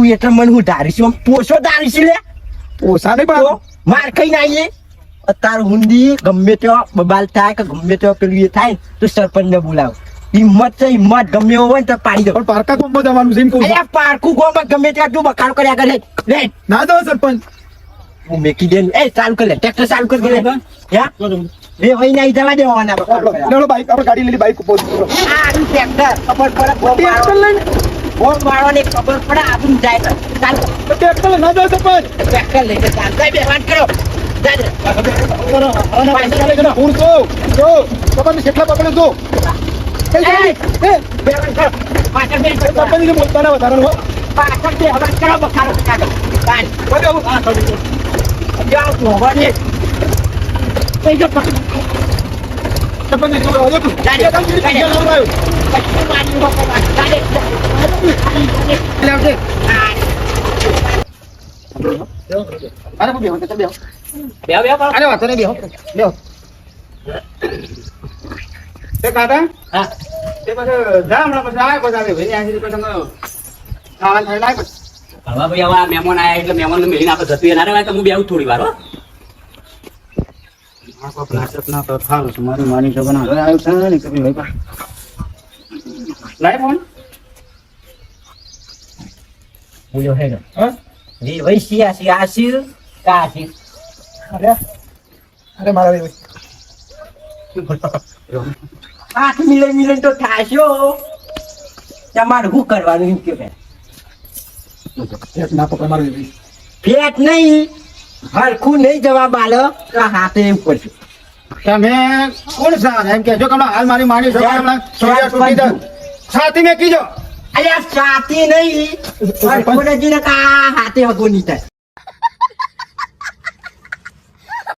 તું એટલે મને હું ધારીશું આમ પોસો ધારીશું લે ઓછા નહીં પણ માર ખાઈને આવીએ અત્યારે હુંડી ગમે ત્યાં બબાલ થાય કે ગમે ત્યાં પેલું એ થાય તો સરપંચ ને બોલાવ હિંમત છે હિંમત ગમે એવું હોય ને તો પાડી દો પણ પારકા કોમ્બો જવાનું છે એમ કહું છું. અલ્યા પારકું ગોમાં ગમે ત્યાં તું બખાડો કર્યા કરે લે ના દો સરપંચ હું મેકી દે એ ચાલુ કર લે ટ્રેક્ટર ચાલુ કર દે યા એ વઈ નહીં જવા દેવાના બખાડો કર્યા. લેવડો બાઈક આપણે ગાડી લઈ બાઈક ઉપર આ આનું ટ્રેક્ટર ખબર પડે ટ્રેક્ટર લઈને ફોન મારવાની ખબર પડે આપણું જાય તો ચાલ ટ્રેક્ટર લઈને ના દો સરપંચ ટ્રેક્ટર લઈને ચાલ કઈ બેવાન કરો જાજે હું જો સરપંચ કેટલા પકડે જો બેવાન કરો પાછળ બેન કરો સરપંચ બોલતા ના વધારાનું હો. પાછળ બેવાન કરો બખાડો કાઢો કાઢ બધું હા sorry. જાઓ ભગવાને કઈ જો પકડ સરપંચ જો આવજો તું જાજે જાજે અરે બેહો તો બેહો અરે વાતો નહીં બેહો તે કાકા હા તે પછી જા હમણાં પછી આવે પછી આવે ભાઈ આજી પછી તમે ખાવા થાય લાય પછી હવે ભાઈ હવે આ મહેમાન આયા એટલે મહેમાનને મળીને આપણે જતું ના રહેવાય તો હું બેહું થોડી વાર હો. ના તો સારું છે મારી માની છે બના આવ્યું છે ને કભી ભાઈ લાય ફોન બોલ્યો હે હા જી વૈસી આસી આસી કાસી અરે મારા ભાઈ હાથ મિલન તો થાશો તમારે શું કરવાનું એમ કે ના પકડ મારા ભાઈ ફેટ નહીં હરખું નહીં જવાબ આલો તો હાથે એમ પડશે તમે કોણ સાર એમ કે જો કમણા હાલ મારી માની છો કમણા સોયા તૂટી જાય સાથી મે કીજો અલ્યા સાથી નહીં હરખું ને કા હાથે હગો નહીં થાય